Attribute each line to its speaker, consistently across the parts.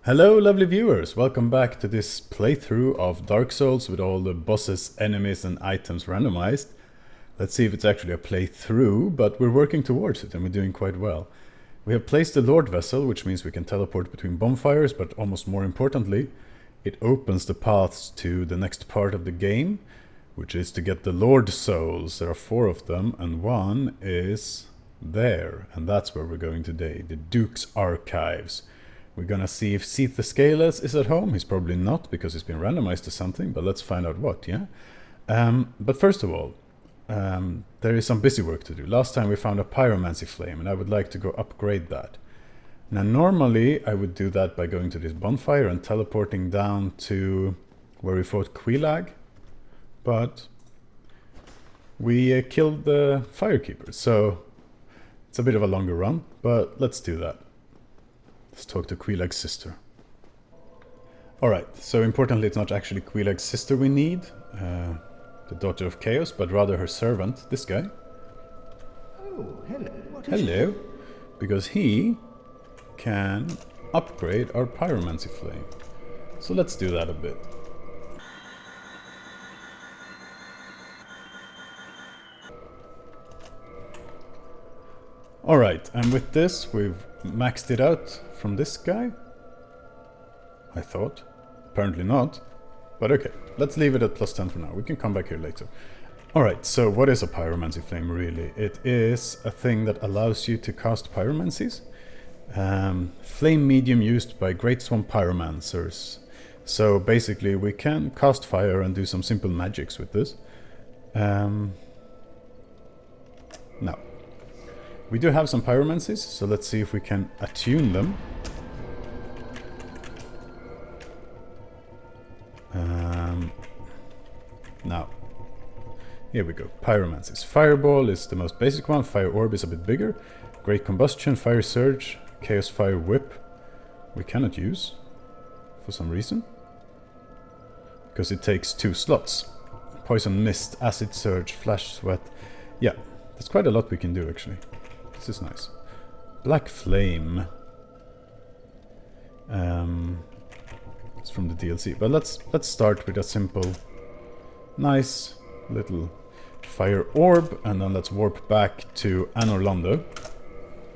Speaker 1: Hello lovely viewers, welcome back to this playthrough of Dark Souls with all the bosses, enemies and items randomized. Let's see if it's actually a playthrough, but we're working towards it and we're doing quite well. We have placed the Lordvessel, which means we can teleport between bonfires, but almost more importantly, it opens the paths to the next part of the game, which is to get the Lord Souls. There are 4 of them and one is there, and that's where we're going today, the Duke's Archives. We're gonna see if Seath the Scaleless is at home. He's probably not because he's been randomized to something, but let's find out what, yeah? But first of all, there is some busy work to do. Last time we found a pyromancy flame and I would like to go upgrade that. Now normally I would do that by going to this bonfire and teleporting down to where we fought Quelaag, but we killed the firekeeper, so it's a bit of a longer run, but let's do that. Let's talk to Quelaag's sister. Alright, so importantly it's not actually Quelaag's sister we need, the daughter of Chaos, but rather her servant, this guy.
Speaker 2: Oh, hello.
Speaker 1: Hello, because he can upgrade our pyromancy flame. So let's do that a bit. Alright, and with this we've maxed it out from this guy. I thought. Apparently not. But okay, let's leave it at +10 for now. We can come back here later. Alright, so what is a pyromancy flame really? It is a thing that allows you to cast pyromancies. Flame medium used by Great Swamp pyromancers. So basically we can cast fire and do some simple magics with this. Now, we do have some pyromancies, so let's see if we can attune them. Now, here we go. Pyromancies. Fireball is the most basic one. Fire Orb is a bit bigger. Great Combustion, Fire Surge, Chaos Fire Whip. We cannot use for some reason, because it takes 2 slots. Poison Mist, Acid Surge, Flash Sweat. Yeah, that's quite a lot we can do actually. This is nice. Black Flame. It's from the DLC, but let's start with a simple, nice little fire orb, and then let's warp back to Anorlando,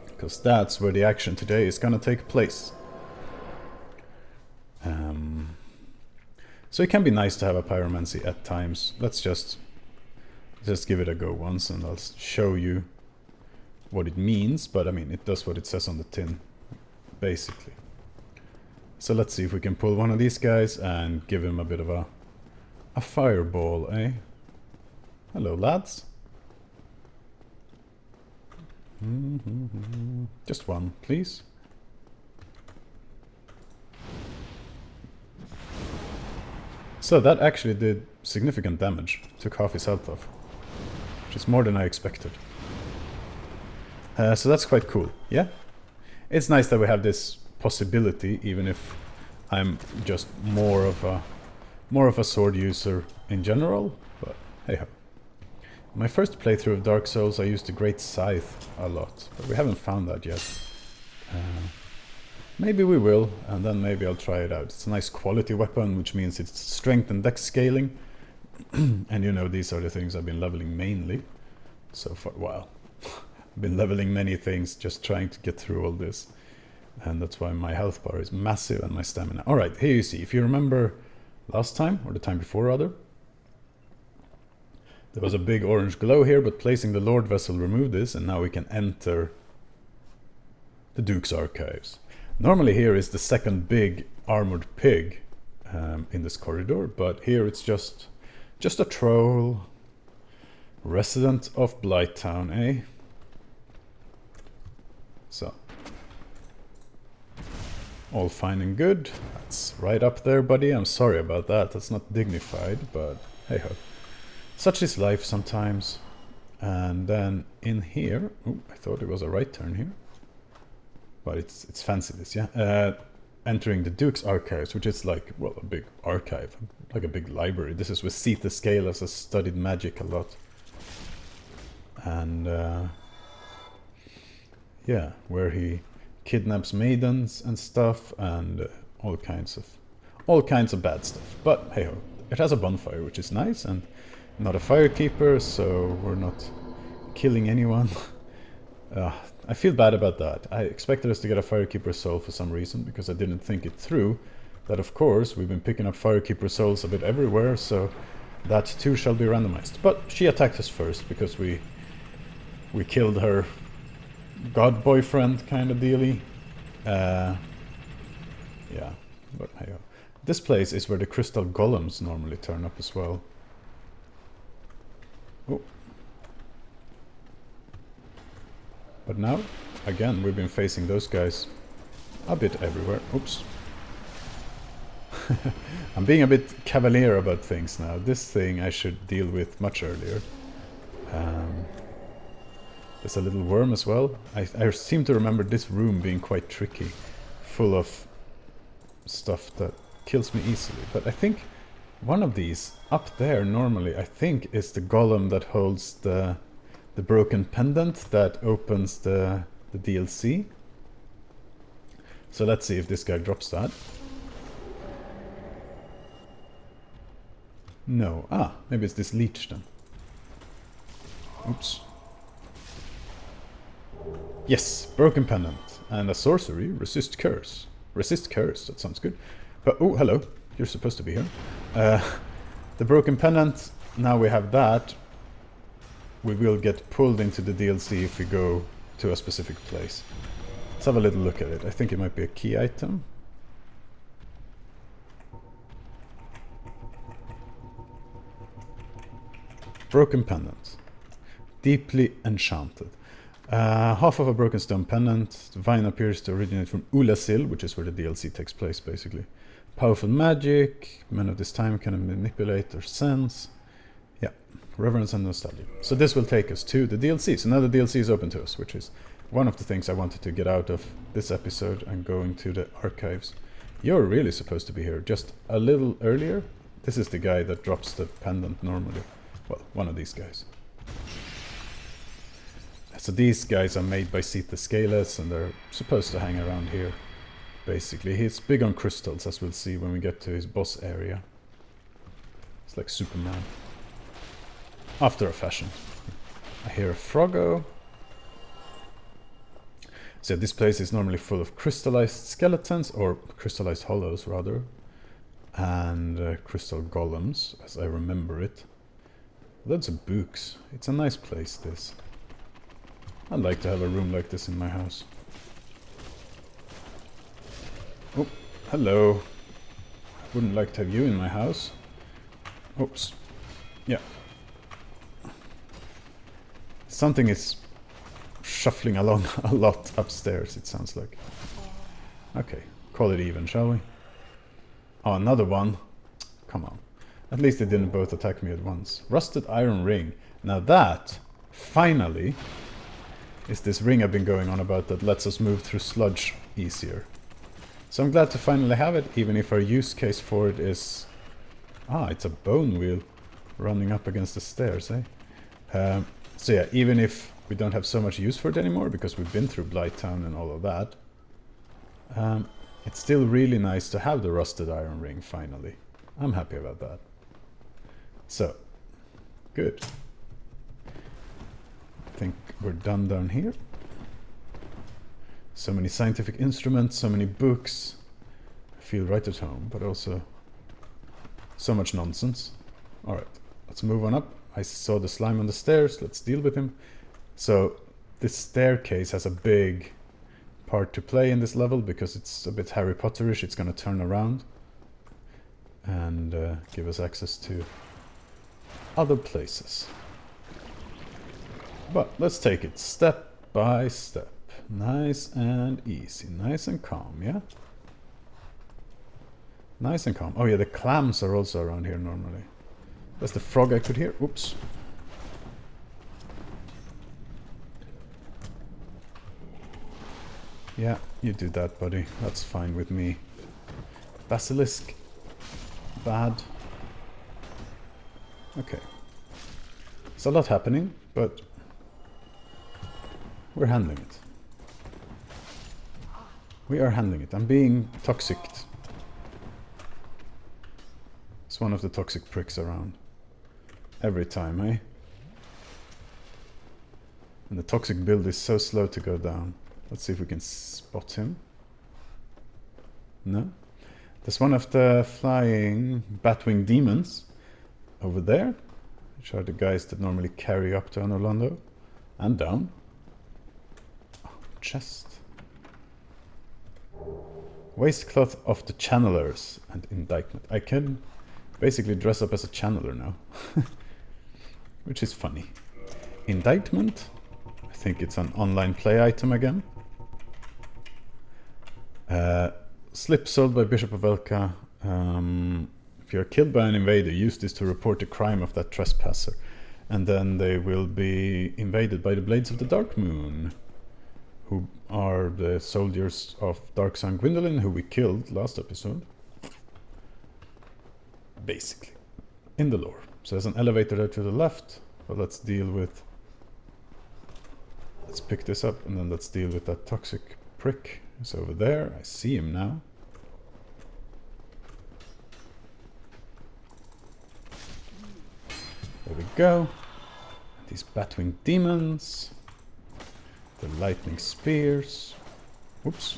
Speaker 1: because that's where the action today is gonna take place. So it can be nice to have a pyromancy at times. Let's just give it a go once, and I'll show you what it means, but I mean, it does what it says on the tin, basically. So let's see if we can pull one of these guys and give him a bit of a fireball, eh? Hello, lads. Just one, please. So that actually did significant damage. Took half his health off, which is more than I expected. So that's quite cool, yeah? It's nice that we have this possibility, even if I'm just more of a sword user in general, but hey ho. My first playthrough of Dark Souls I used the Great Scythe a lot, but we haven't found that yet. Maybe we will, and then maybe I'll try it out. It's a nice quality weapon, which means it's strength and dex scaling. And you know, these are the things I've been leveling mainly. So for a while. I've been leveling many things, just trying to get through all this. And that's why my health bar is massive and my stamina. Alright, here you see, if you remember last time, or the time before rather, there was a big orange glow here, but placing the Lordvessel removed this, and now we can enter the Duke's Archives. Normally here is the second big armored pig in this corridor, but here it's just a troll, resident of Blighttown, eh? So, all fine and good. That's right up there, buddy. I'm sorry about that. That's not dignified, but hey ho. Such is life sometimes. And then in here, oh, I thought it was a right turn here. But it's fancy this, yeah? Entering the Duke's Archives, which is like, well, a big archive, like a big library. This is where Seath the Scaleless has studied magic a lot. And yeah, where he kidnaps maidens and stuff, and all kinds of bad stuff. But hey ho, it has a bonfire, which is nice, and not a firekeeper, so we're not killing anyone. I feel bad about that. I expected us to get a firekeeper soul for some reason, because I didn't think it through. That of course, we've been picking up firekeeper souls a bit everywhere, so that too shall be randomized. But she attacked us first, because we killed her god boyfriend kind of dealy. Yeah, but hey, this place is where the crystal golems normally turn up as well. Oh. But now, again, we've been facing those guys a bit everywhere. Oops. I'm being a bit cavalier about things now. This thing I should deal with much earlier. There's a little worm as well. I seem to remember this room being quite tricky, full of stuff that kills me easily. But I think one of these up there normally, I think, is the golem that holds the broken pendant that opens the DLC. So let's see if this guy drops that. No. Ah, maybe it's this leech then. Oops. Yes, broken pendant. And a sorcery, resist curse. Resist curse, that sounds good. But, oh, hello. You're supposed to be here. The broken pendant, now we have that. We will get pulled into the DLC if we go to a specific place. Let's have a little look at it. I think it might be a key item. Broken pendant. Deeply enchanted. Half of a broken stone pendant. The vine appears to originate from Ulasil, which is where the DLC takes place, basically. Powerful magic. Men of this time can manipulate or sense. Yeah, reverence and nostalgia. So this will take us to the DLC. So now the DLC is open to us, which is one of the things I wanted to get out of this episode and going to the archives. You're really supposed to be here just a little earlier. This is the guy that drops the pendant normally. Well, one of these guys. So these guys are made by Seath the Scaleless, and they're supposed to hang around here. Basically, he's big on crystals, as we'll see when we get to his boss area. It's like Superman. After a fashion. I hear a froggo. So this place is normally full of crystallized skeletons, or crystallized hollows rather, and crystal golems, as I remember it. Loads of books. It's a nice place, this. I'd like to have a room like this in my house. Oh, hello. I wouldn't like to have you in my house. Oops. Yeah. Something is shuffling along a lot upstairs, it sounds like. Okay, call it even, shall we? Oh, another one. Come on. At least they didn't both attack me at once. Rusted iron ring. Now that, finally, is this ring I've been going on about that lets us move through sludge easier. So I'm glad to finally have it, even if our use case for it is... Ah, it's a bone wheel running up against the stairs, eh? So yeah, even if we don't have so much use for it anymore, because we've been through Blighttown and all of that, it's still really nice to have the rusted iron ring, finally. I'm happy about that. So, good. I think we're done down here. So many scientific instruments, so many books. I feel right at home, but also so much nonsense. Alright, let's move on up. I saw the slime on the stairs, let's deal with him. So, this staircase has a big part to play in this level, because it's a bit Harry Potterish. It's gonna turn around and give us access to other places. But let's take it step by step. Nice and easy. Nice and calm, yeah? Nice and calm. Oh yeah, the clams are also around here normally. That's the frog I could hear. Oops. Yeah, you do that, buddy. That's fine with me. Basilisk. Bad. Okay. There's a lot happening, but we're handling it. We are handling it. I'm being toxic It's one of the toxic pricks around. Every time, eh? And the toxic build is so slow to go down. Let's see if we can spot him. No? There's one of the flying Batwing demons over there, which are the guys that normally carry up to Anorlando. And down. Oh, chest. Waistcloth of the channelers and indictment. I can basically dress up as a channeler now. Which is funny. Indictment. I think it's an online play item again. Slip sold by Bishop of Elka. If you're killed by an invader, use this to report the crime of that trespasser. And then they will be invaded by the Blades of the Dark Moon, who are the soldiers of Dark Sun Gwyndolin, who we killed last episode. Basically. In the lore. So there's an elevator there to the left, but let's deal with... Let's pick this up, and then let's deal with that toxic prick. It's over there. I see him now. There we go. These Batwing demons. The lightning spears. Whoops.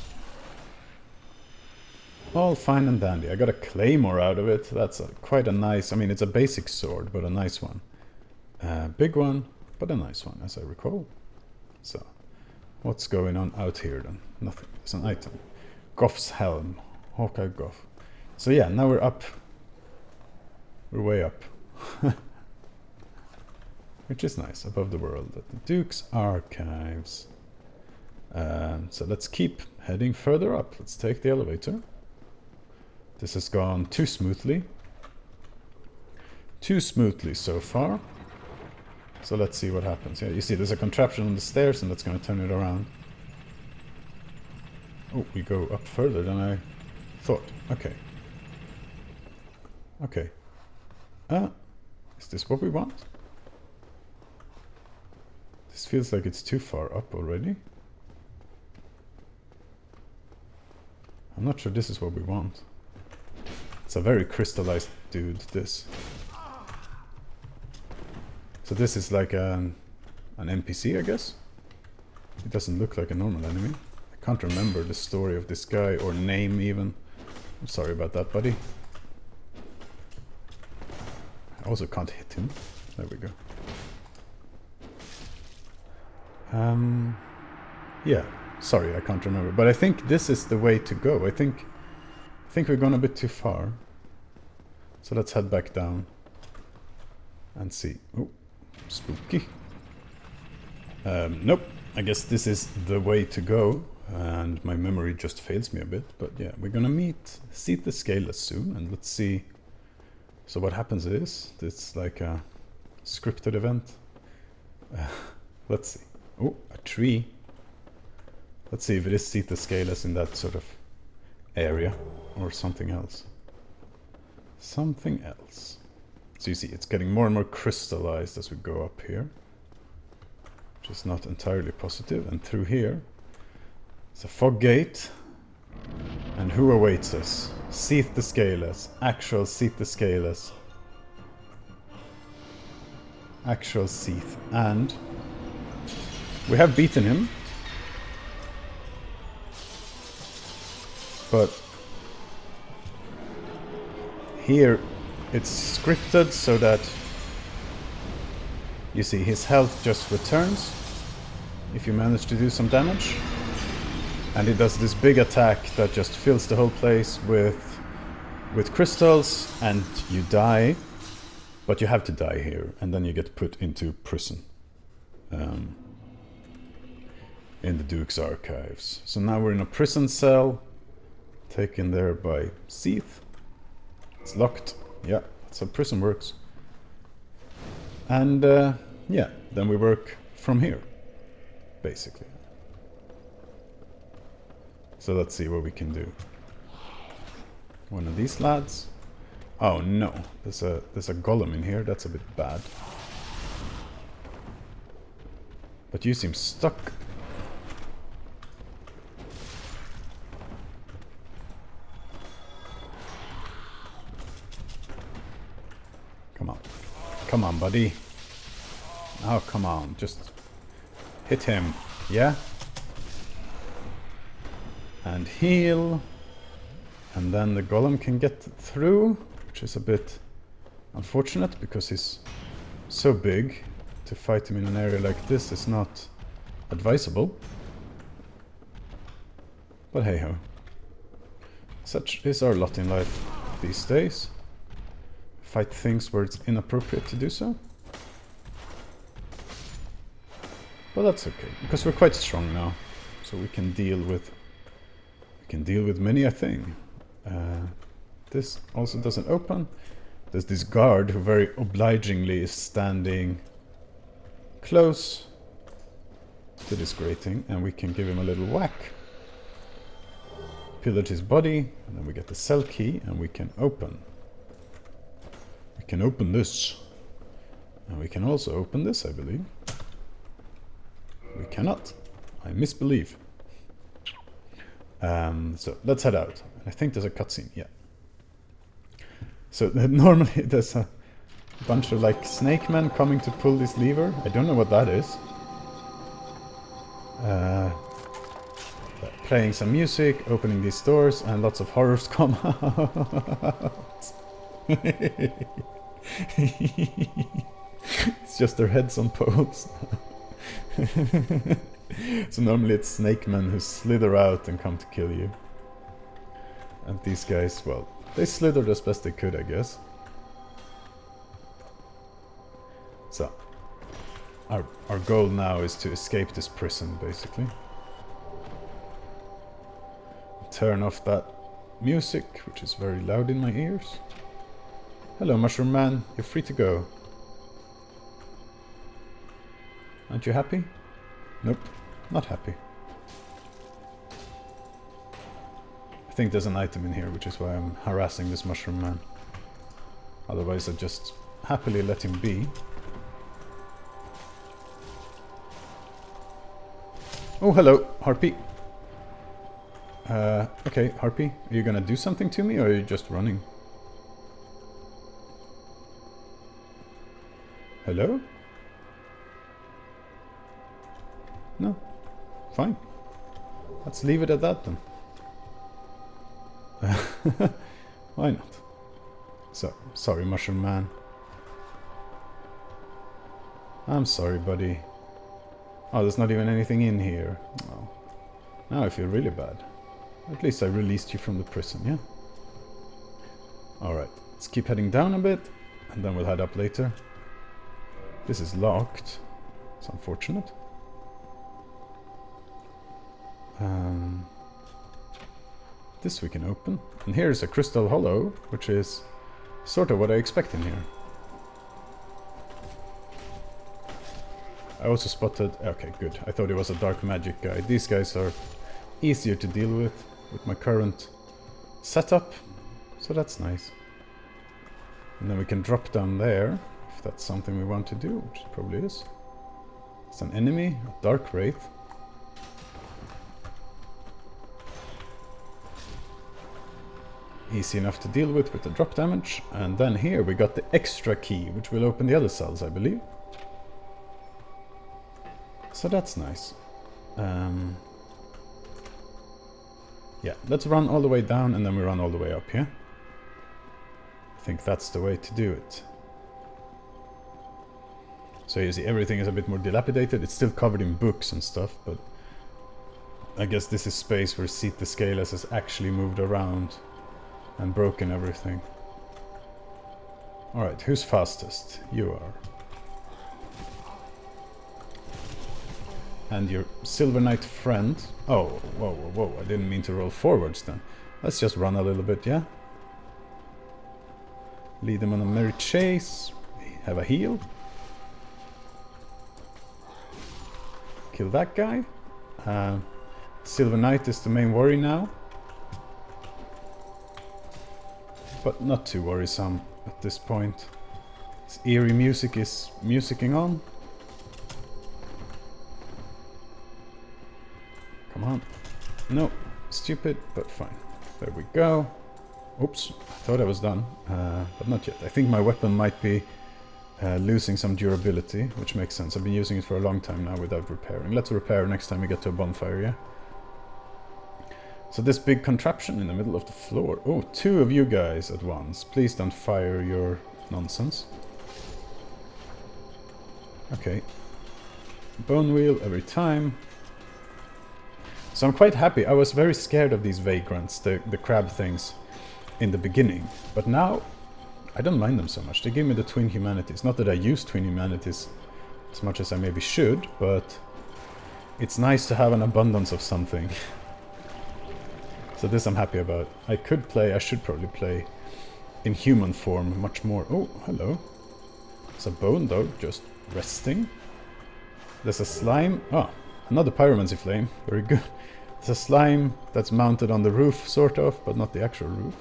Speaker 1: All fine and dandy. I got a claymore out of it. That's quite a nice... I mean, it's a basic sword, but a nice one. Big one, but a nice one, as I recall. So, what's going on out here then? Nothing. It's an item. Goff's helm. Hawkeye Goff. So yeah, now we're up. We're way up. Which is nice, above the world. At the Duke's Archives. So let's keep heading further up. Let's take the elevator. This has gone too smoothly. Too smoothly so far. So let's see what happens. Yeah, you see there's a contraption on the stairs and that's going to turn it around. Oh, we go up further than I thought. Okay. Okay. Is this what we want? This feels like it's too far up already. I'm not sure this is what we want. It's a very crystallized dude, this. So this is like an NPC, I guess? It doesn't look like a normal enemy. I can't remember the story of this guy, or name even. I'm sorry about that, buddy. I also can't hit him. There we go. Yeah, sorry, I can't remember. But I think this is the way to go. I think we've gone a bit too far. So let's head back down and see. Oh, spooky. Nope, I guess this is the way to go. And my memory just fails me a bit. But yeah, we're gonna meet Seath the Scaleless soon. And let's see. So what happens is, it's like a scripted event. Let's see. Oh, a tree. Let's see if it is Seath the Scaleless in that sort of area or something else. Something else. So you see, it's getting more and more crystallized as we go up here. Which is not entirely positive. And through here, it's a fog gate. And who awaits us? Seath the Scaleless. Actual Seath the Scaleless. Actual Seath. And we have beaten him. But here it's scripted so that you see his health just returns if you manage to do some damage. And he does this big attack that just fills the whole place with crystals, and you die. But you have to die here, and then you get put into prison. In the Duke's Archives. So now we're in a prison cell, taken there by Seath. It's locked. Yeah, that's how prison works. And yeah, then we work from here, basically. So let's see what we can do. One of these lads. Oh no, there's a golem in here. That's a bit bad. But you seem stuck. Come on. Come on, buddy. Oh, come on. Just hit him. Yeah? And heal. And then the golem can get through, which is a bit unfortunate because he's so big. To fight him in an area like this is not advisable. But hey ho. Such is our lot in life these days. Fight things where it's inappropriate to do so. But that's okay, because we're quite strong now. So we can deal with many a thing. This also doesn't open. There's this guard who very obligingly is standing close to this grating, and we can give him a little whack. Pillage his body, and then we get the cell key, and we can open. We can open this. And we can also open this, I believe. We cannot. I misbelieve. So let's head out. I think there's a cutscene, yeah. So normally there's a bunch of like snake men coming to pull this lever. I don't know what that is. Playing some music, opening these doors, and lots of horrors come out. It's just their heads on poles. So normally it's snake men who slither out and come to kill you. And these guys, well, they slithered as best they could, I guess. So, our goal now is to escape this prison, basically. Turn off that music, which is very loud in my ears. Hello, Mushroom Man. You're free to go. Aren't you happy? Nope, not happy. I think there's an item in here, which is why I'm harassing this Mushroom Man. Otherwise I'd just happily let him be. Oh, hello, Harpy. Okay, Harpy, are you gonna do something to me, or are you just running? Hello? No. Fine. Let's leave it at that then. Why not? So, sorry, Mushroom Man. I'm sorry, buddy. Oh, there's not even anything in here. Oh. Now I feel really bad. At least I released you from the prison, yeah? Alright, let's keep heading down a bit, and then we'll head up later. This is locked. It's unfortunate. This we can open. And here's a crystal hollow, which is sort of what I expect in here. I also spotted... Okay, good. I thought it was a dark magic guy. These guys are easier to deal with my current setup. So that's nice. And then we can drop down there, if that's something we want to do, which it probably is. It's an enemy, a dark wraith. Easy enough to deal with the drop damage. And then here we got the extra key, which will open the other cells, I believe. So that's nice. Yeah, let's run all the way down and then we run all the way up here. I think that's the way to do it. So you see, everything is a bit more dilapidated. It's still covered in books and stuff, but I guess this is space where Seath the Scaleless has actually moved around and broken everything. Alright, who's fastest? You are. And your Silver Knight friend... Oh, whoa, whoa, whoa, I didn't mean to roll forwards then. Let's just run a little bit, yeah? Lead them on a merry chase. Have a heal. Kill that guy. Silver Knight is the main worry now. But not too worrisome at this point. This eerie music is musicking on. Come on. No, stupid, but fine. There we go. Oops, I thought I was done, but not yet. I think my weapon might be losing some durability, which makes sense. I've been using it for a long time now without repairing. Let's repair next time we get to a bonfire, yeah? So this big contraption in the middle of the floor. Oh, 2 of you guys at once. Please don't fire your nonsense. Okay. Bone wheel every time. So I'm quite happy. I was very scared of these vagrants, the crab things, in the beginning. But now, I don't mind them so much. They give me the twin humanities. Not that I use twin humanities as much as I maybe should, but it's nice to have an abundance of something. So this I'm happy about. I should probably play in human form much more. Oh, hello. There's a bone dog just resting. There's a slime. Oh, another pyromancy flame. Very good. There's a slime that's mounted on the roof, sort of, but not the actual roof.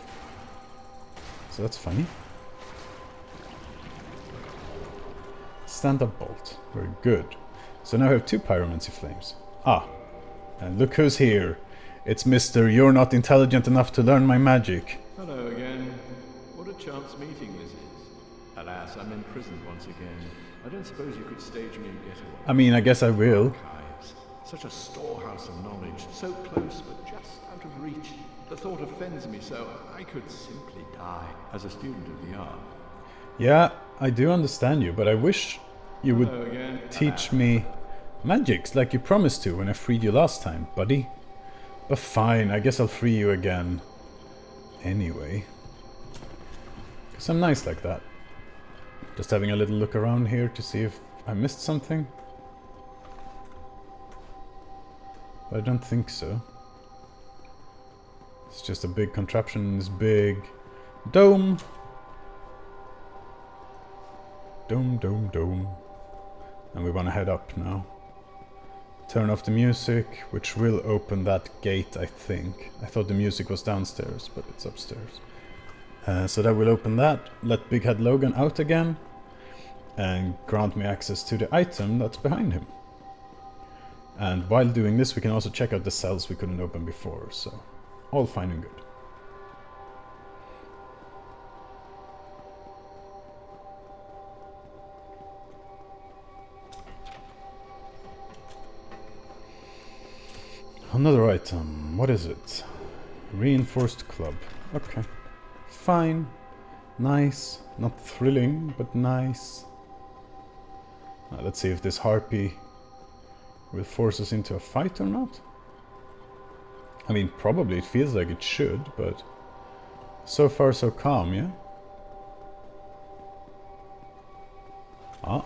Speaker 1: So that's funny. Stand-up bolt. Very good. So now I have 2 pyromancy flames. Ah, and look who's here. It's Mr. You're not intelligent enough to learn my magic.
Speaker 3: Hello again. What a chance meeting this is. Alas, I'm imprisoned once again. I don't suppose you could stage me and get away.
Speaker 1: I mean, I guess I will.
Speaker 3: Archives. Such a storehouse of knowledge, so close but just out of reach. The thought offends me so I could simply die as a student of the art.
Speaker 1: Yeah, I do understand you, but I wish you would teach me magics like you promised to when I freed you last time, buddy. But fine, I guess I'll free you again. Anyway. Because I'm nice like that. Just having a little look around here to see if I missed something. But I don't think so. It's just a big contraption in this big dome. Dome, dome, dome. And we want to head up now. Turn off the music, which will open that gate, I think. I thought the music was downstairs, but it's upstairs. So that will open that. Let Big Head Logan out again. And grant me access to the item that's behind him. And while doing this, we can also check out the cells we couldn't open before, so all fine and good. Another item. What is it? Reinforced club. Okay. Fine. Nice. Not thrilling, but nice. Now, let's see if this harpy will force us into a fight or not. I mean, probably it feels like it should, but so far so calm, yeah? Ah.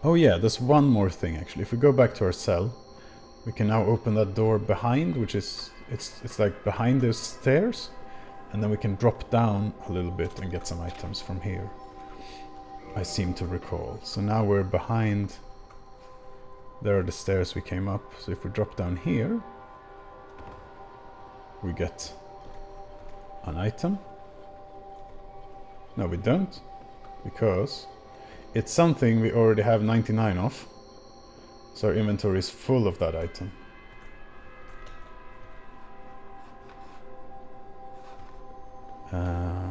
Speaker 1: Oh yeah, there's one more thing actually. If we go back to our cell, we can now open that door behind, which is, it's like behind those stairs. And then we can drop down a little bit and get some items from here. I seem to recall. So now we're behind. There are the stairs we came up. So if we drop down here, we get an item. No, we don't. Because it's something we already have 99 of. So our inventory is full of that item.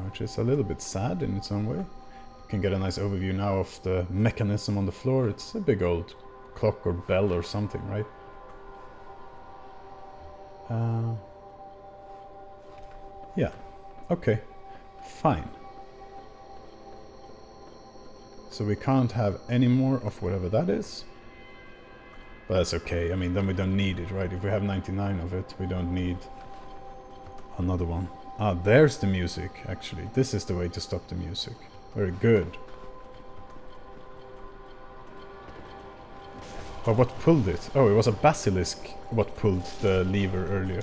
Speaker 1: Which is a little bit sad in its own way. You can get a nice overview now of the mechanism on the floor. It's a big old clock or bell or something, right? Yeah. Okay. Fine. So we can't have any more of whatever that is. But that's okay. I mean, then we don't need it, right? If we have 99 of it, we don't need another one. Ah, there's the music, actually. This is the way to stop the music. Very good. But what pulled it? Oh, it was a basilisk what pulled the lever earlier.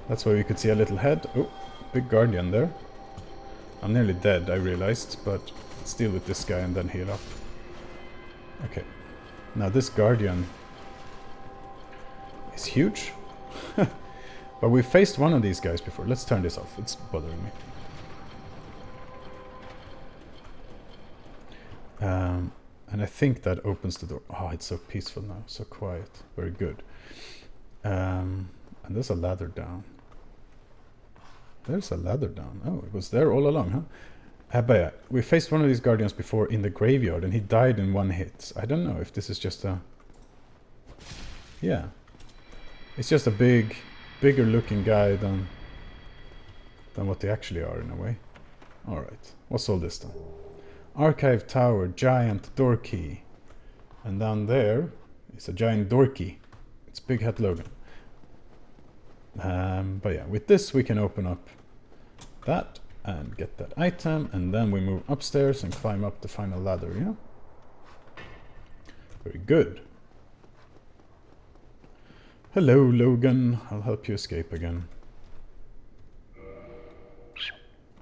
Speaker 1: That's why we could see a little head. Oh, big guardian there. I'm nearly dead, I realized, but let's deal with this guy and then heal up. Okay. Now this guardian is huge. But we faced one of these guys before. Let's turn this off. It's bothering me. And I think that opens the door. Oh, it's so peaceful now. So quiet. Very good. And there's a ladder down. There's a ladder down. Oh, it was there all along, huh? But yeah, we faced one of these guardians before in the graveyard and he died in one hit. I don't know if this is just a... Yeah. It's just a bigger looking guy than what they actually are in a way. Alright, what's all this then? Archive Tower, giant door key. And down there is a giant door key. It's Big Hat Logan. But yeah, with this we can open up that and get that item, and then we move upstairs and climb up the final ladder, yeah? Very good. Hello, Logan. I'll help you escape again.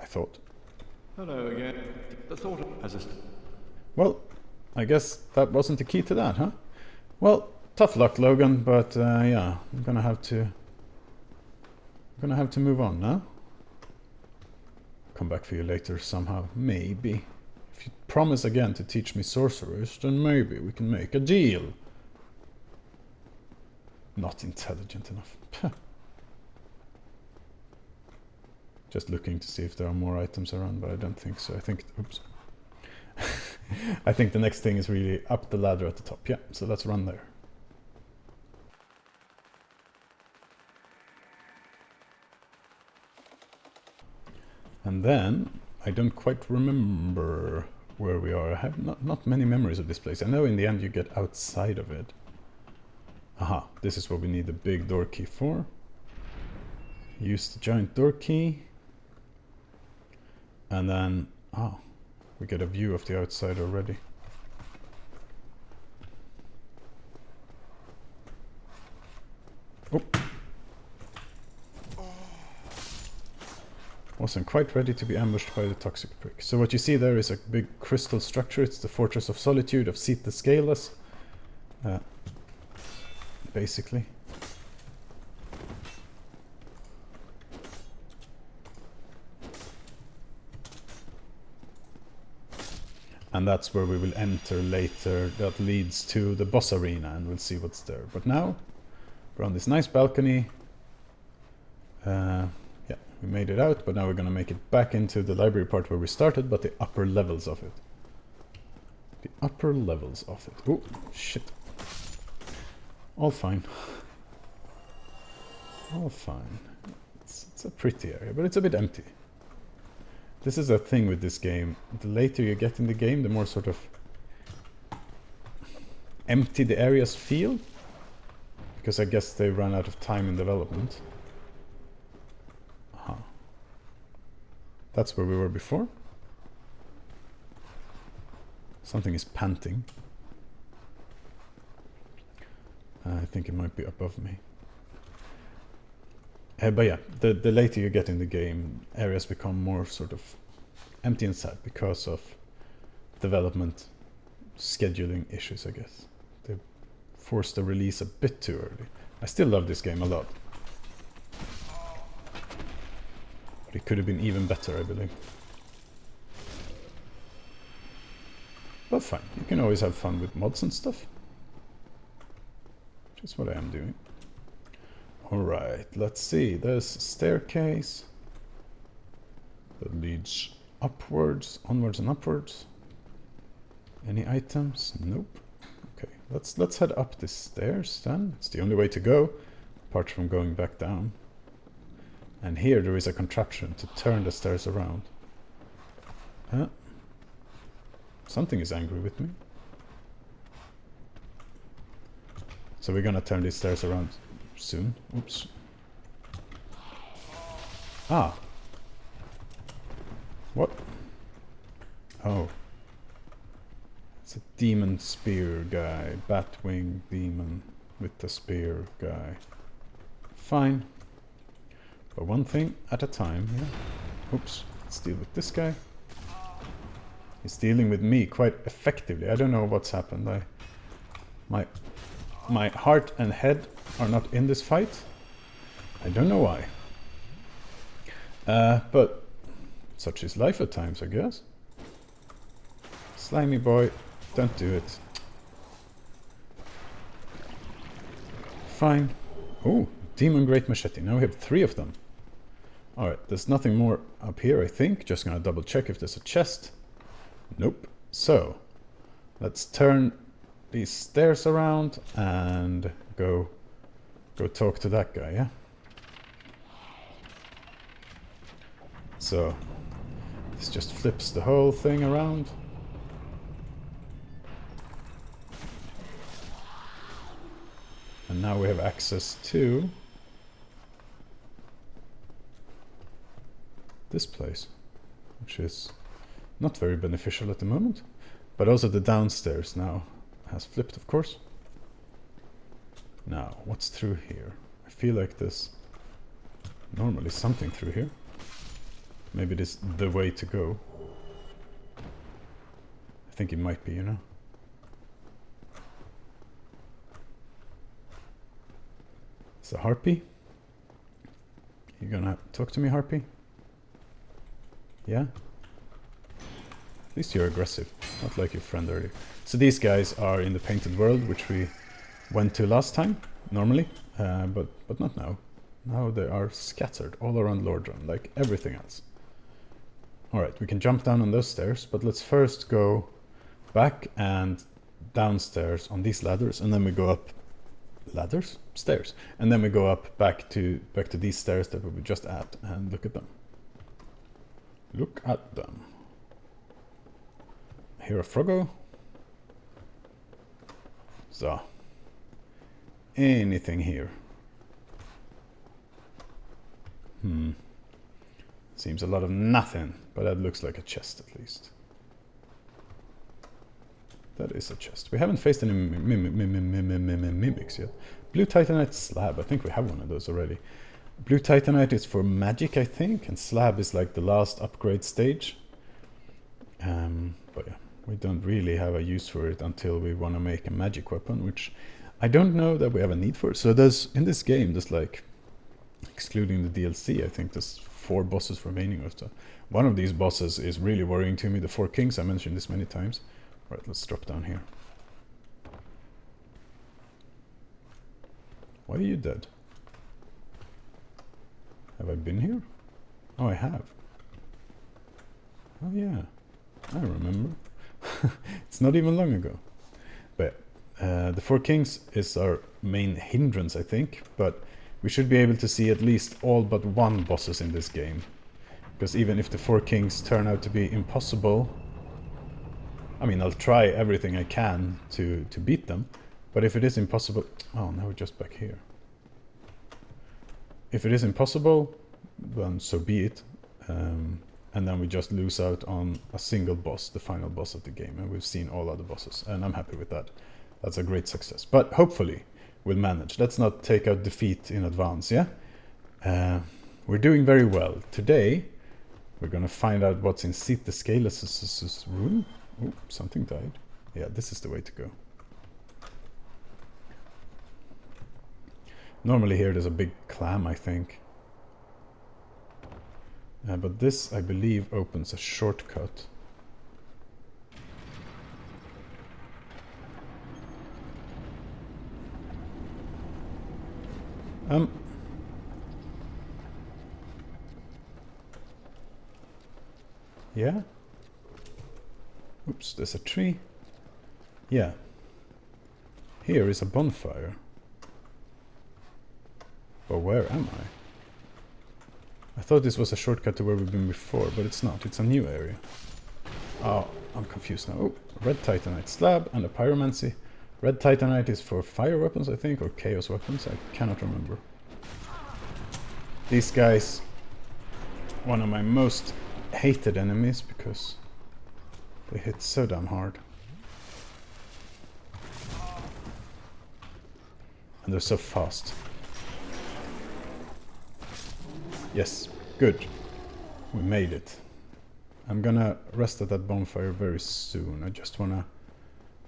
Speaker 1: I thought.
Speaker 3: Hello again. The thought of... as a...
Speaker 1: Well, I guess that wasn't the key to that, huh? Well, tough luck, Logan, but yeah, I'm gonna have to move on now. Come back for you later somehow, maybe. If you promise again to teach me sorcerers, then maybe we can make a deal. Not intelligent enough. Just looking to see if there are more items around, but I don't think so. I think... Oops. I think the next thing is really up the ladder at the top. Yeah, so let's run there. And then, I don't quite remember where we are. I have not many memories of this place. I know in the end you get outside of it. Aha, this is what we need the big door key for. Use the giant door key. And then, we get a view of the outside already. Oh. Wasn't quite ready to be ambushed by the toxic prick. So what you see there is a big crystal structure. It's the Fortress of Solitude of Seath the Scaleless. Basically. And that's where we will enter later. That leads to the boss arena and we'll see what's there. But now, we're on this nice balcony. Yeah, we made it out, but now we're going to make it back into the library part where we started, but the upper levels of it. The upper levels of it. Oh, shit. All fine. All fine. It's a pretty area, but it's a bit empty. This is a thing with this game. The later you get in the game, the more sort of empty the areas feel. Because I guess they ran out of time in development. Aha. That's where we were before. Something is panting. I think it might be above me. But yeah, the later you get in the game, areas become more sort of empty and sad because of development scheduling issues, I guess. They forced the release a bit too early. I still love this game a lot. But it could have been even better, I believe. But fine, you can always have fun with mods and stuff. Which is what I am doing. Alright, let's see. There's a staircase that leads upwards, onwards and upwards. Any items? Nope. Okay, let's head up the stairs then. It's the only way to go, apart from going back down. And here there is a contraption to turn the stairs around. Something is angry with me. So we're gonna turn these stairs around soon. Oops. Ah. What? Oh. It's a demon spear guy. Batwing demon with the spear guy. Fine. But one thing at a time, yeah. Oops. Let's deal with this guy. He's dealing with me quite effectively. I don't know what's happened. My heart and head are not in this fight. I don't know why. But such is life at times, I guess. Slimy boy, don't do it. Fine. Oh, Demon Great Machete. Now we have 3 of them. Alright, there's nothing more up here, I think. Just gonna double check if there's a chest. Nope. So, let's turn these stairs around and go talk to that guy, yeah? So, this just flips the whole thing around. And now we have access to this place, which is not very beneficial at the moment. But also the downstairs now has flipped, of course. Now, what's through here? I feel like there's normally something through here. Maybe this is the way to go. I think it might be, you know. It's a harpy. You gonna talk to me, harpy? Yeah? At least you're aggressive, not like your friend earlier. So these guys are in the painted world, which we went to last time, normally, but not now. Now they are scattered all around Lordvessel, like everything else. Alright, we can jump down on those stairs, but let's first go back and downstairs on these ladders, and then we go up ladders? Stairs. And then we go up back to these stairs that we were just at, and look at them. Look at them. I hear a froggo. So, anything here? Seems a lot of nothing, but that looks like a chest at least. That is a chest. We haven't faced any mimics yet. Blue Titanite slab. I think we have one of those already. Blue Titanite is for magic, I think, and slab is like the last upgrade stage. But yeah, we don't really have a use for it until we want to make a magic weapon, which I don't know that we have a need for. So there's, in this game, there's like, excluding the DLC, I think there's 4 bosses remaining or so. One of these bosses is really worrying to me, the 4 kings. I mentioned this many times. Right, let's drop down here. Why are you dead? Have I been here? Oh, I have. Oh yeah, I remember. It's not even long ago. But the 4 kings is our main hindrance, I think. But we should be able to see at least all but 1 bosses in this game. Because even if the 4 kings turn out to be impossible, I mean, I'll try everything I can to beat them. But if it is impossible... Oh, now we're just back here. If it is impossible, then so be it. And then we just lose out on a single boss, the final boss of the game. And we've seen all other bosses. And I'm happy with that. That's a great success. But hopefully we'll manage. Let's not take out defeat in advance, yeah? We're doing very well. Today, we're going to find out what's in Seath the Scaleless' room. Oh, something died. Yeah, this is the way to go. Normally here there's a big clam, I think. But this, I believe, opens a shortcut. Yeah? Oops, there's a tree. Yeah. Here is a bonfire. But where am I? I thought this was a shortcut to where we've been before, but it's not. It's a new area. Oh, I'm confused now. Oh, red titanite slab and a pyromancy. Red titanite is for fire weapons, I think, or chaos weapons. I cannot remember. These guys, one of my most hated enemies because they hit so damn hard. And they're so fast. Yes, good. We made it. I'm gonna rest at that bonfire very soon. I just wanna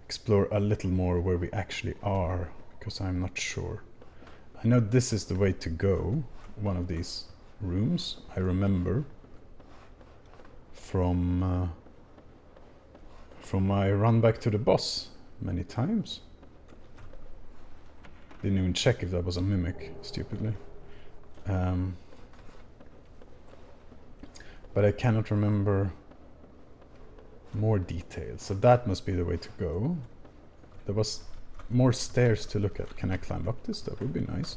Speaker 1: explore a little more where we actually are, because I'm not sure. I know this is the way to go, one of these rooms. I remember from my run back to the boss many times. Didn't even check if that was a mimic, stupidly. but I cannot remember more details. So that must be the way to go. There was more stairs to look at. Can I climb up this? That would be nice.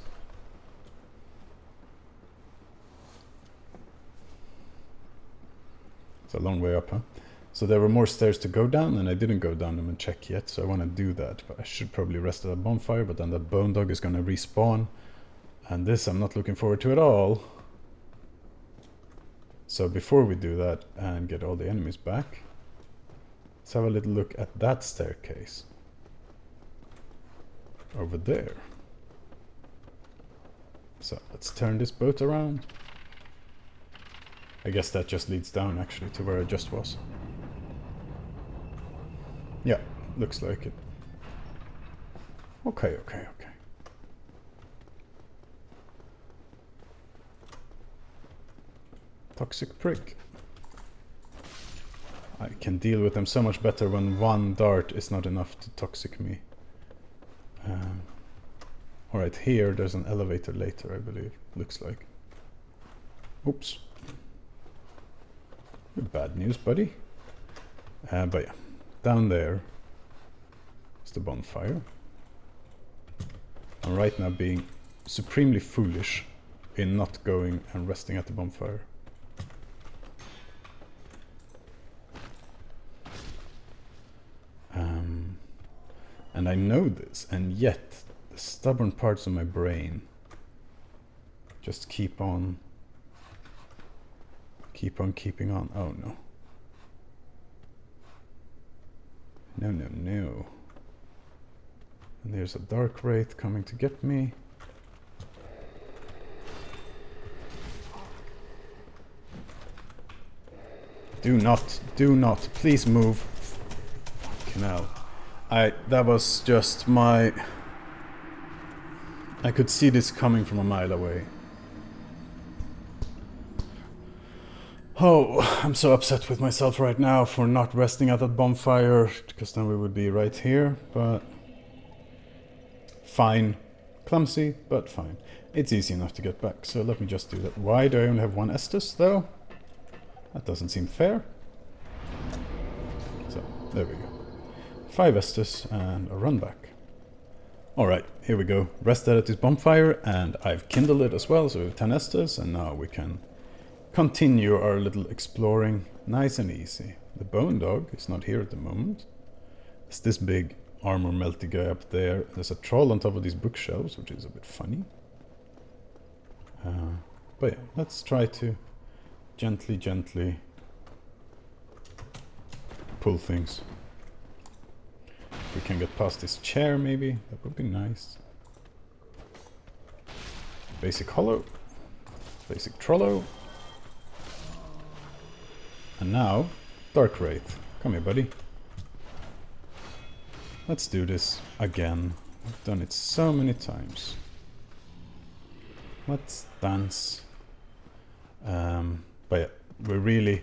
Speaker 1: It's a long way up, huh? So there were more stairs to go down, and I didn't go down them and check yet, so I want to do that. But I should probably rest at a bonfire, but then that bone dog is going to respawn. And this I'm not looking forward to at all. So before we do that and get all the enemies back, let's have a little look at that staircase. Over there. So let's turn this boat around. I guess that just leads down actually to where I just was. Yeah, looks like it. Okay. Toxic prick. I can deal with them so much better when one dart is not enough to toxic me. Alright, here there's an elevator later, I believe. Looks like. Oops. Bad news, buddy. But yeah, down there is the bonfire. I'm right now being supremely foolish in not going and resting at the bonfire. And I know this, and yet the stubborn parts of my brain just keep on keeping on. Oh no. No. And there's a dark wraith coming to get me. Do not, please move. Fucking hell. That was just my... I could see this coming from a mile away. Oh, I'm so upset with myself right now for not resting at that bonfire, because then we would be right here, but... Fine. Clumsy, but fine. It's easy enough to get back, so let me just do that. Why do I only have one Estus, though? That doesn't seem fair. So, there we go. 5 Estus and a run back. Alright, here we go. Rested at this bonfire, and I've kindled it as well, so we have 10 Estus, and now we can continue our little exploring nice and easy. The bone dog is not here at the moment. It's this big armor melty guy up there. There's a troll on top of these bookshelves, which is a bit funny. But yeah, let's try to gently pull things. If we can get past this chair, maybe that would be nice. Basic hollow, basic trollo, and now dark wraith. Come here, buddy. Let's do this again. I've done it so many times. Let's dance. But yeah, we're really,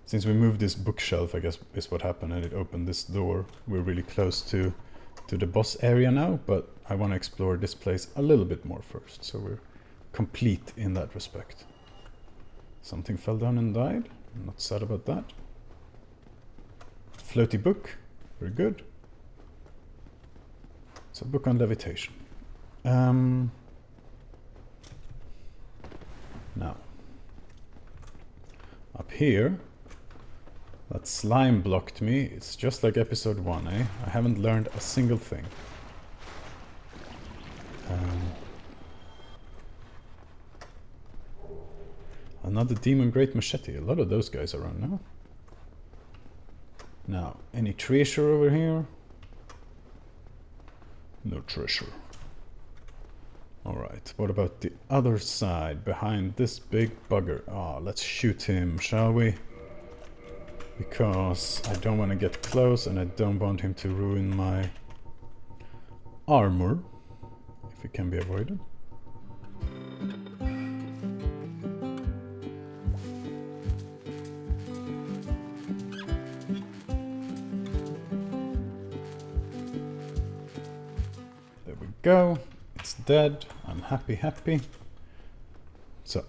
Speaker 1: since we moved this bookshelf, I guess is what happened, and it opened this door. We're really close to the boss area now, but I want to explore this place a little bit more first, so we're complete in that respect. Something fell down and died. I'm not sad about that. Floaty book, very good. It's a book on levitation. Now, up here, that slime blocked me. It's just like episode 1, eh? I haven't learned a single thing. Another demon great machete. A lot of those guys around now. Now, any treasure over here? No treasure. Alright, what about the other side, behind this big bugger? Let's shoot him, shall we? Because I don't want to get close, and I don't want him to ruin my armor, if it can be avoided. There we go. It's dead. I'm happy. So,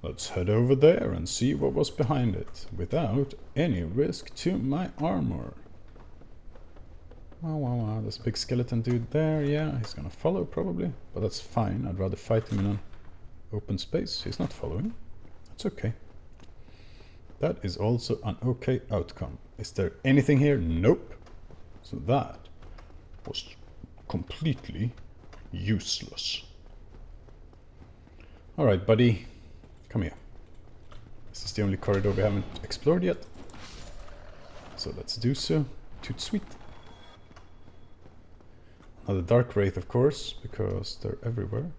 Speaker 1: Let's head over there and see what was behind it, without any risk to my armor. Wow, wow, wow, there's a big skeleton dude there. Yeah, he's gonna follow probably, but that's fine. I'd rather fight him in an open space. He's not following. That's okay. That is also an okay outcome. Is there anything here? Nope. So that was completely useless. Alright, buddy. Come here. This is the only corridor we haven't explored yet. So let's do so. Toot sweet. Another dark wraith, of course, because they're everywhere.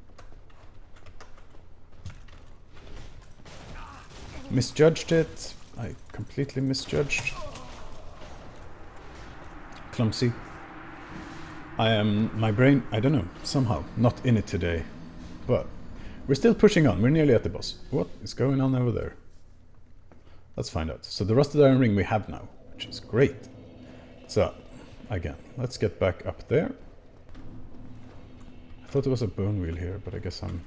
Speaker 1: Misjudged it. I completely misjudged. Clumsy. My brain, I don't know, somehow not in it today. But we're still pushing on. We're nearly at the boss. What is going on over there? Let's find out. So the rusted iron ring we have now, which is great. So, again, let's get back up there. I thought there was a bone wheel here, but I guess I'm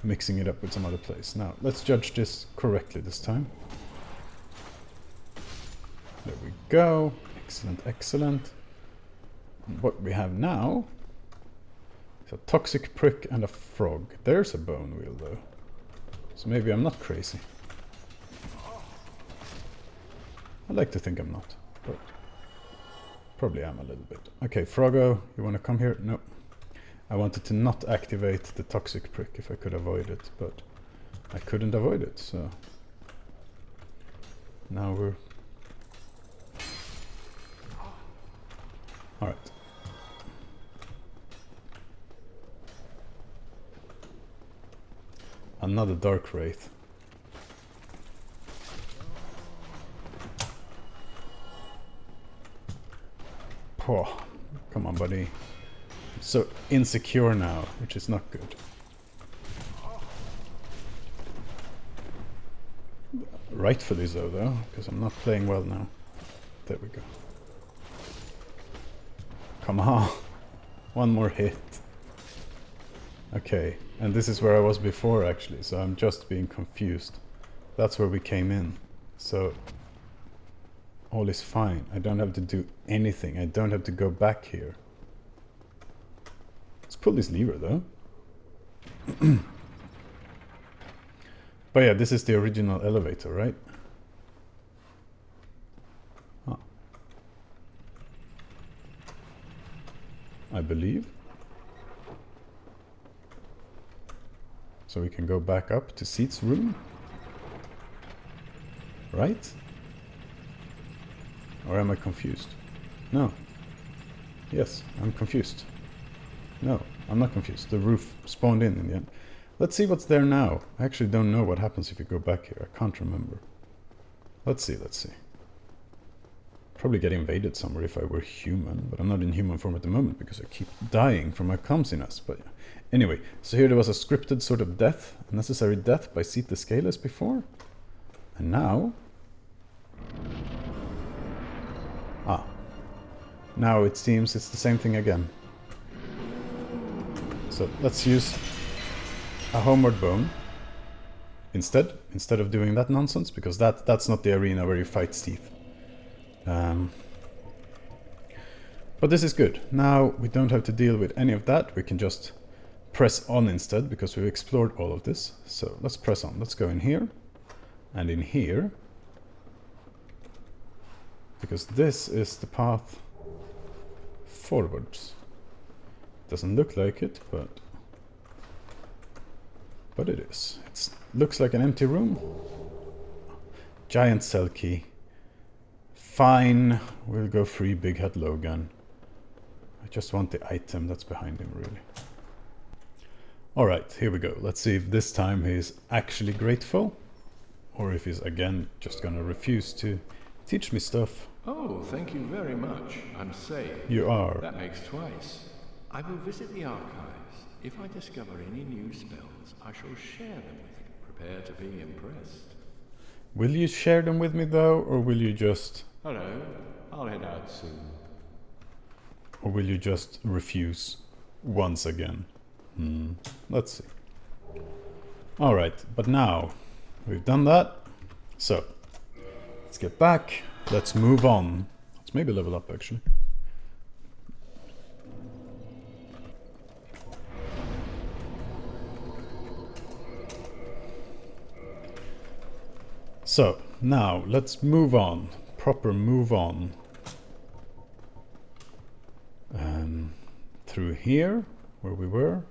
Speaker 1: mixing it up with some other place. Now, let's judge this correctly this time. There we go. Excellent, excellent. And what we have now is a toxic prick and a frog. There's a bone wheel, though. So maybe I'm not crazy. I like to think I'm not, but probably am a little bit. Okay, Froggo, you want to come here? No. I wanted to not activate the toxic prick if I could avoid it, but I couldn't avoid it, so now we're... Alright. Another dark wraith. Oh, come on, buddy. I'm so insecure now, which is not good. Rightfully so, though, because I'm not playing well now. There we go. Come on. One more hit. Okay, and this is where I was before, actually, so I'm just being confused. That's where we came in. So all is fine. I don't have to do anything. I don't have to go back here. Let's pull this lever, though. But yeah, this is the original elevator, right? Huh. I believe. So we can go back up to Seath's room. Right? Or am I confused? No. Yes, I'm confused. No, I'm not confused. The roof spawned in the end. Let's see what's there now. I actually don't know what happens if you go back here. I can't remember. Let's see, let's see. Probably get invaded somewhere if I were human, but I'm not in human form at the moment because I keep dying from my clumsiness. But yeah. Anyway, so here there was a scripted sort of death, a necessary death by Seath the Scaleless before. And now... Now it seems it's the same thing again. So let's use a homeward bone instead of doing that nonsense, because that's not the arena where you fight Seath. But this is good. Now we don't have to deal with any of that. We can just press on instead, because we've explored all of this. So let's press on. Let's go in here and in here, because this is the path forwards. Doesn't look like it, but it is. It looks like an empty room. Giant cell key. Fine, we'll go free Big Hat Logan. I just want the item that's behind him, really. Alright, here we go. Let's see if this time he's actually grateful, or if he's again just gonna refuse to teach me stuff.
Speaker 3: Oh, thank you very much. I'm safe.
Speaker 1: You are.
Speaker 3: That makes twice. I will visit the archives. If I discover any new spells, I shall share them with you. Prepare to be impressed.
Speaker 1: Will you share them with me, though, or will you just...
Speaker 3: Hello, I'll head out soon.
Speaker 1: Or will you just refuse once again? Let's see. Alright, but now We've done that. So, let's get back. Let's move on. Let's maybe level up, actually. So, now, let's move on. Proper move on. Through here, where we were.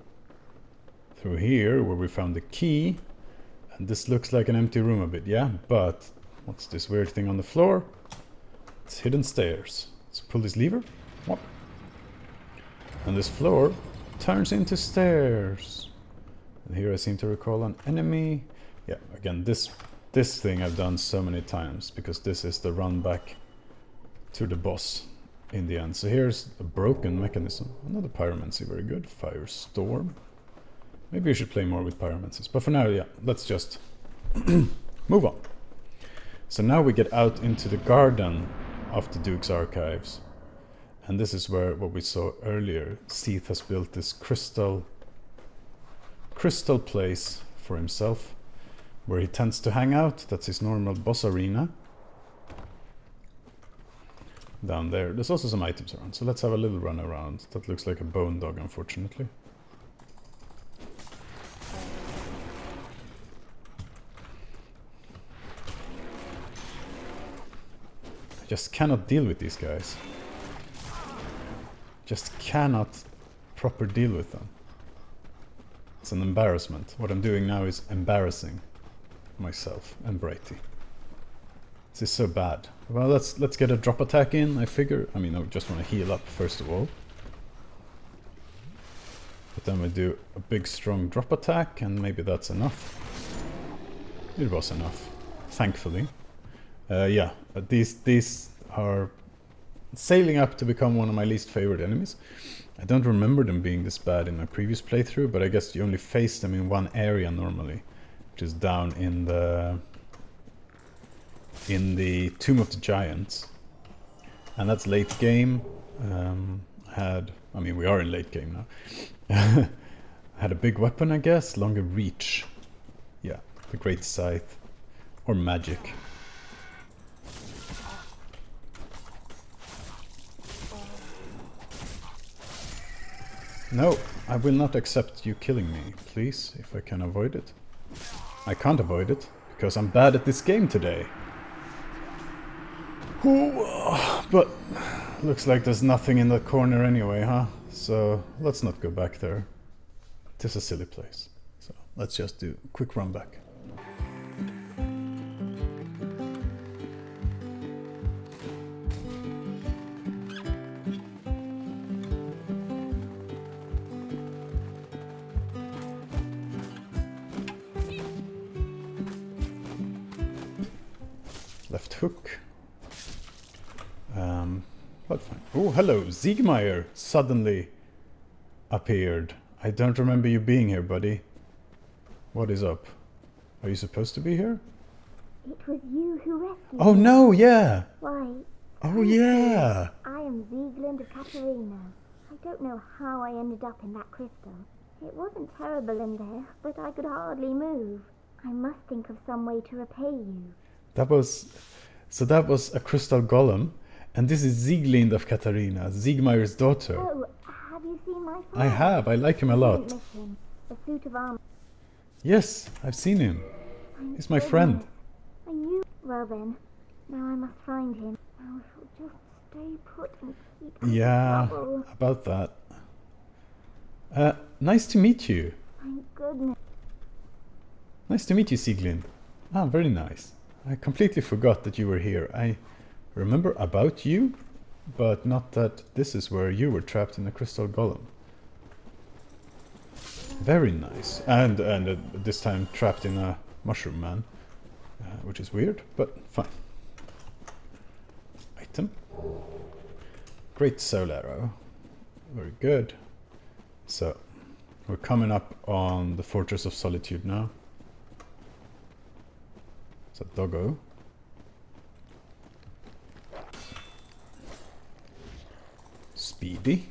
Speaker 1: Through here, where we found the key. And this looks like an empty room a bit, yeah? But, what's this weird thing on the floor? It's hidden stairs. Let's pull this lever. What? And this floor turns into stairs. And here I seem to recall an enemy. Yeah, again, this thing I've done so many times, because this is the run back to the boss in the end. So here's a broken mechanism. Another pyromancy, very good. Firestorm. Maybe you should play more with pyromancies. But for now, yeah, let's just move on. So now we get out into the garden of the Duke's Archives. And this is where, what we saw earlier, Seath has built this crystal place for himself, where he tends to hang out. That's his normal boss arena. Down there. There's also some items around, so let's have a little run around. That looks like a bone dog, unfortunately. I just cannot deal with these guys. Just cannot proper deal with them. It's an embarrassment. What I'm doing now is embarrassing myself and Brady. This is so bad. Well, let's get a drop attack in, I figure. I mean, I just want to heal up first of all. But then we do a big strong drop attack, and maybe that's enough. It was enough, thankfully. Yeah, these are sailing up to become one of my least favorite enemies. I don't remember them being this bad in my previous playthrough, but I guess you only face them in one area normally, which is down in the Tomb of the Giants, and that's late game. I mean, we are in late game now. Had a big weapon, I guess, longer reach. Yeah, the Great Scythe, or magic. No, I will not accept you killing me, please, if I can avoid it. I can't avoid it, because I'm bad at this game today. Ooh, but looks like there's nothing in that corner anyway, huh? So let's not go back there. It is a silly place. So let's just do a quick run back. Left hook. But fine. Oh, hello, Siegmeyer suddenly appeared. I don't remember you being here, buddy. What is up? Are you supposed to be here?
Speaker 4: It was you who rescued
Speaker 1: Oh
Speaker 4: me.
Speaker 1: no, yeah.
Speaker 4: Why?
Speaker 1: Oh yeah.
Speaker 4: I am Sieglind of Katarina. I don't know how I ended up in that crystal. It wasn't terrible in there, but I could hardly move. I must think of some way to repay you.
Speaker 1: That was a crystal golem, and this is Sieglind of Katarina, Siegmeyer's daughter.
Speaker 4: Oh, have you seen my friend?
Speaker 1: I have. I like him a lot.
Speaker 4: Mission, a suit of armor.
Speaker 1: Yes, I've seen him.
Speaker 4: Thank
Speaker 1: He's my
Speaker 4: goodness.
Speaker 1: friend.
Speaker 4: I knew. Well then, now I must find him. Now I shall just stay put and keep out of
Speaker 1: Yeah,
Speaker 4: trouble.
Speaker 1: about that. Nice to meet you.
Speaker 4: Thank goodness.
Speaker 1: Nice to meet you, Sieglind. Ah, very nice. I completely forgot that you were here. I remember about you, but not that this is where you were trapped in a crystal golem. Very nice. And this time trapped in a mushroom man, which is weird, but fine. Item. Great soul arrow. Very good. So, we're coming up on the Fortress of Solitude now. It's a doggo. Speedy.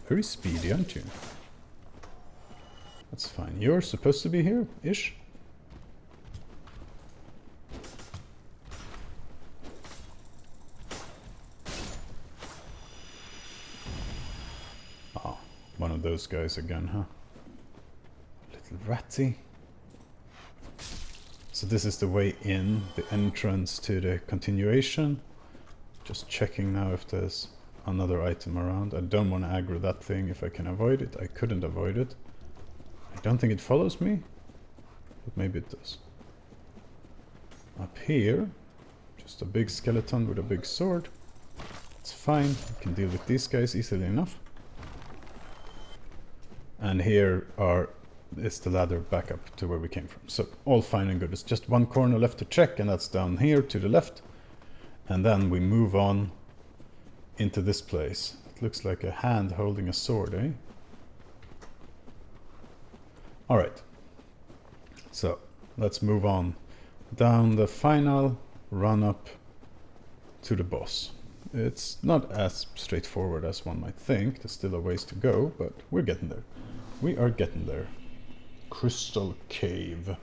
Speaker 1: Very speedy, aren't you? That's fine. You're supposed to be here, ish. one of those guys again, huh? Little ratty. So this is the way in, the entrance to the continuation. Just checking now if there's another item around. I don't want to aggro that thing if I can avoid it. I couldn't avoid it. I don't think it follows me, but maybe it does. Up here, just a big skeleton with a big sword. It's fine, I can deal with these guys easily enough. And here is the ladder back up to where we came from. So all fine and good. It's just one corner left to check, and that's down here to the left. And then we move on into this place. It looks like a hand holding a sword, eh? Alright. So let's move on down the final run up to the boss. It's not as straightforward as one might think. There's still a ways to go, but we're getting there. We are getting there. Crystal Cave.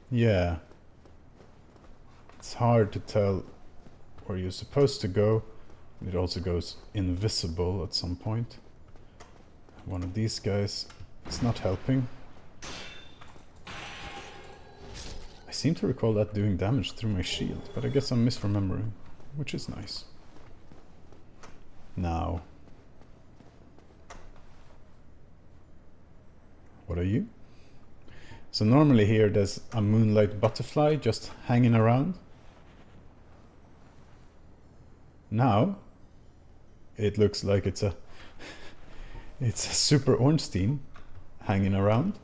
Speaker 1: Yeah. It's hard to tell where you're supposed to go. It also goes invisible at some point. One of these guys is not helping. I seem to recall that doing damage through my shield, but I guess I'm misremembering, which is nice. Now, what are you? So normally here there's a moonlight butterfly just hanging around. Now, it looks like it's a Super Ornstein hanging around.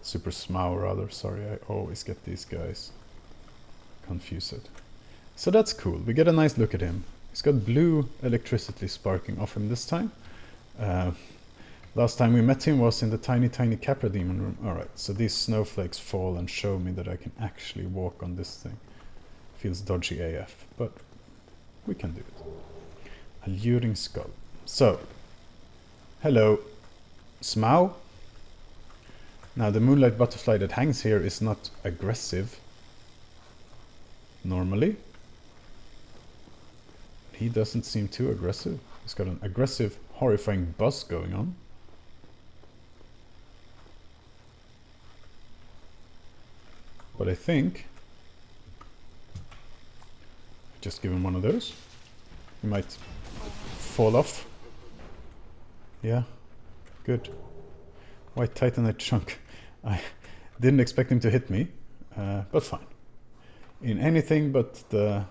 Speaker 1: Super Smough rather, sorry, I always get these guys confused. So that's cool, we get a nice look at him. He's got blue electricity sparking off him this time. Last time we met him was in the tiny Capra Demon room. Alright, so these snowflakes fall and show me that I can actually walk on this thing. Feels dodgy AF, but we can do it. Alluring skull. So, hello, Smough. Now the moonlight butterfly that hangs here is not aggressive, normally. He doesn't seem too aggressive. He's got an aggressive, horrifying buzz going on. But I think just give him one of those. He might fall off. Yeah, good. White Titanite chunk. I didn't expect him to hit me, but fine. In anything but the...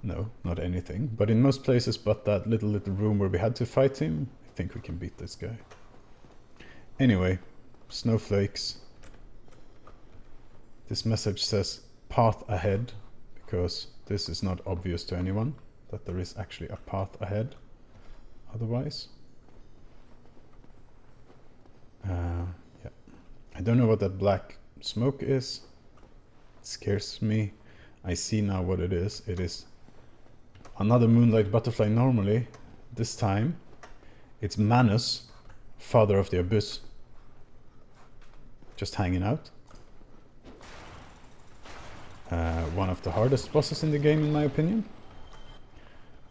Speaker 1: No, not anything, but in most places but that little room where we had to fight him, I think we can beat this guy. Anyway, snowflakes. This message says path ahead, because this is not obvious to anyone that there is actually a path ahead otherwise. Yeah. I don't know what that black smoke is. It scares me. I see now what it is. It is another moonlight butterfly normally. This time it's Manus, father of the abyss, just hanging out. One of the hardest bosses in the game in my opinion.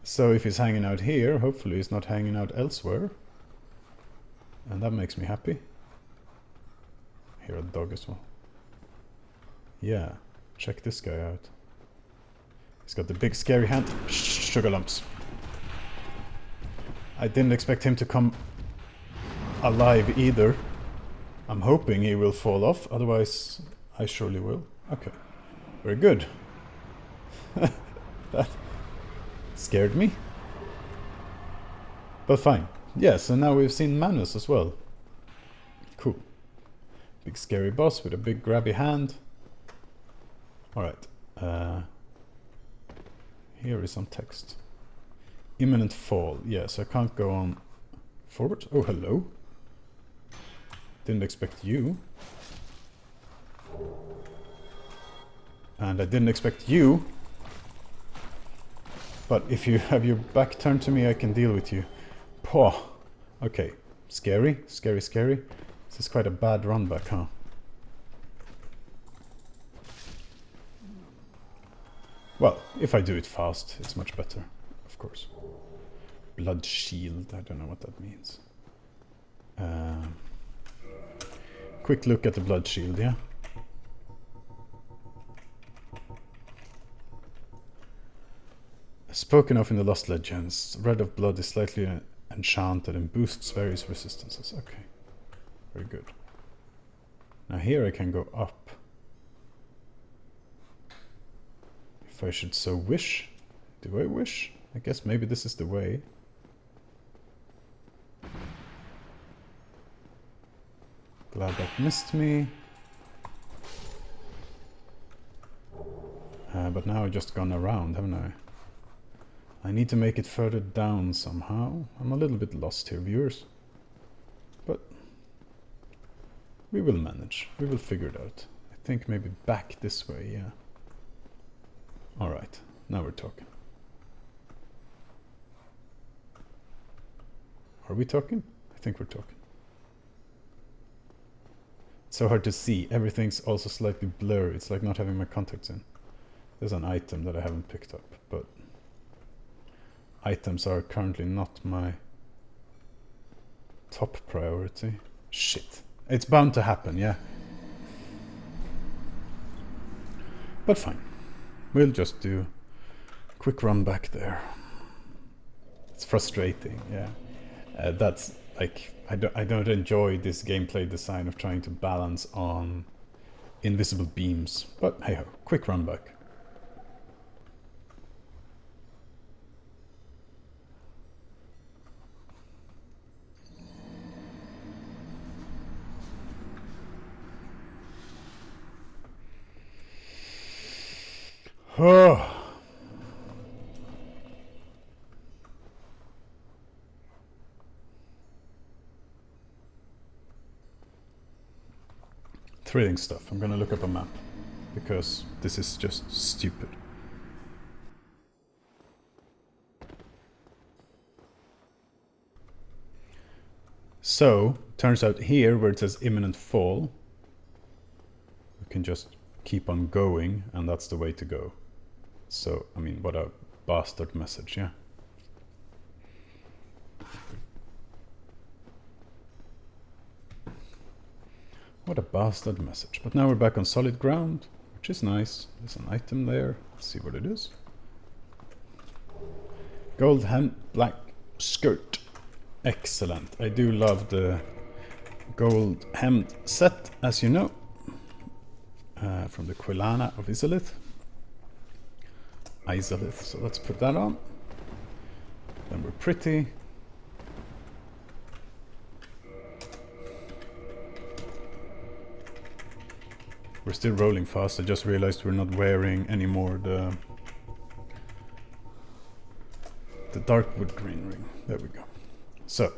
Speaker 1: So if he's hanging out here, hopefully he's not hanging out elsewhere. And that makes me happy. I hear a dog as well. Yeah, check this guy out. He's got the big scary hand. Sugar lumps. I didn't expect him to come alive either. I'm hoping he will fall off, otherwise I surely will. Okay, very good. That scared me. But fine. Yeah, so now we've seen Manus as well. Cool. Big scary boss with a big grabby hand. Alright. Here is some text. Imminent fall. Yeah, so I can't go on forward. Oh, hello. Didn't expect you. And I didn't expect you. But if you have your back turned to me, I can deal with you. Paw. Okay. Scary. Scary, scary. This is quite a bad run back, huh? Well, if I do it fast, it's much better, of course. Blood shield, I don't know what that means. Quick look at the blood shield, yeah? Spoken of in the Lost Legends, red of blood is slightly enchanted and boosts various resistances. Okay, very good. Now here I can go up. If I should so wish. Do I wish? I guess maybe this is the way. Glad that missed me. But now I've just gone around, haven't I? I need to make it further down somehow. I'm a little bit lost here, viewers. But we will manage. We will figure it out. I think maybe back this way, yeah. Alright, now we're talking. Are we talking? I think we're talking. It's so hard to see. Everything's also slightly blurry. It's like not having my contacts in. There's an item that I haven't picked up, but items are currently not my top priority. Shit. It's bound to happen, yeah. But fine. We'll just do a quick run back there. It's frustrating, yeah. That's like, I don't enjoy this gameplay design of trying to balance on invisible beams. But hey ho, quick run back. Oh. Thrilling stuff. I'm gonna look up a map because this is just stupid. So, turns out here where it says imminent fall, we can just keep on going and that's the way to go. So, I mean, what a bastard message, yeah? What a bastard message. But now we're back on solid ground, which is nice. There's an item there. Let's see what it is. Gold hem, black skirt. Excellent. I do love the gold hemmed set, as you know. From the Quilana of Isolith. So let's put that on. Then we're pretty. We're still rolling fast. I just realized we're not wearing anymore the Darkwood green ring. There we go. So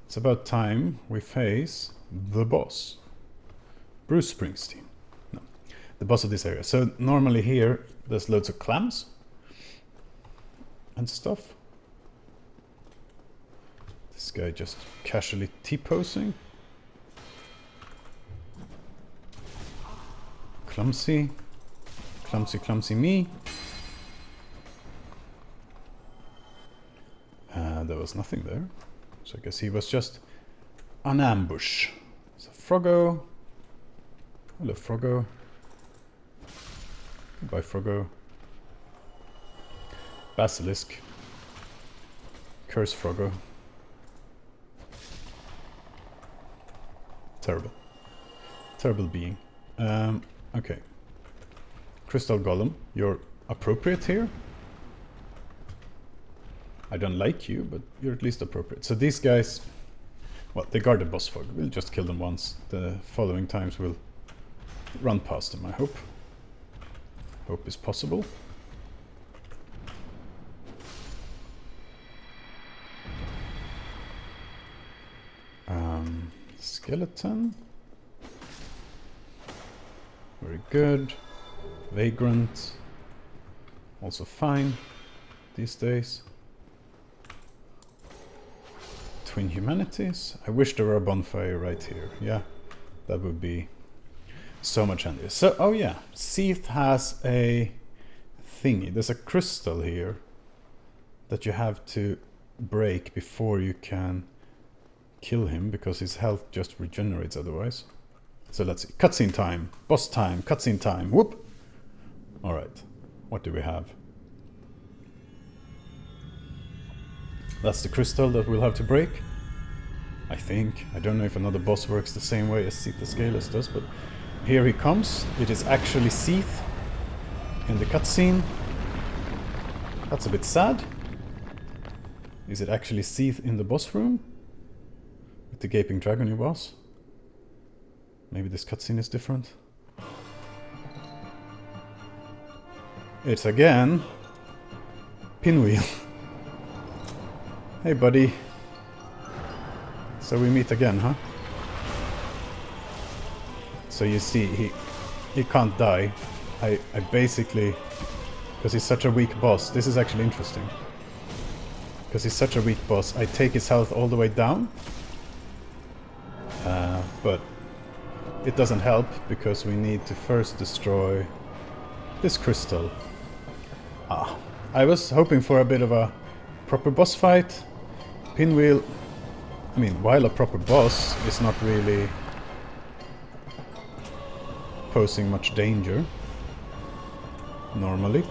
Speaker 1: it's about time we face the boss. Bruce Springsteen. No, the boss of this area. So normally here there's loads of clams and stuff. This guy just casually T-posing. Clumsy. Clumsy me. There was nothing there. So I guess he was just an ambush. So Froggo. Hello, Froggo. Goodbye, Froggo. Basilisk. Curse Froggo. Terrible. Terrible being. Okay. Crystal Golem, you're appropriate here. I don't like you, but you're at least appropriate. So these guys, well, they guard the boss fog. We'll just kill them once. The following times we'll run past them, I hope. Hope is possible. Skeleton. Very good. Vagrant. Also fine these days. Twin Humanities. I wish there were a bonfire right here. Yeah, that would be so much handier. So, oh yeah, Seath has a thingy. There's a crystal here that you have to break before you can kill him, because his health just regenerates otherwise. So let's see. Cutscene time. Boss time. Cutscene time. Whoop! Alright. What do we have? That's the crystal that we'll have to break. I think. I don't know if another boss works the same way as Seath the Scaleless does, but here he comes. It is actually Seath in the cutscene. That's a bit sad. Is it actually Seath in the boss room? With the gaping dragon you boss? Maybe this cutscene is different. It's again Pinwheel. Hey buddy. So we meet again, huh? So you see, he can't die. I basically, because he's such a weak boss, this is actually interesting. Because he's such a weak boss, I take his health all the way down. But it doesn't help, because we need to first destroy this crystal. I was hoping for a bit of a proper boss fight. Pinwheel, I mean, while a proper boss is not really posing much danger, normally,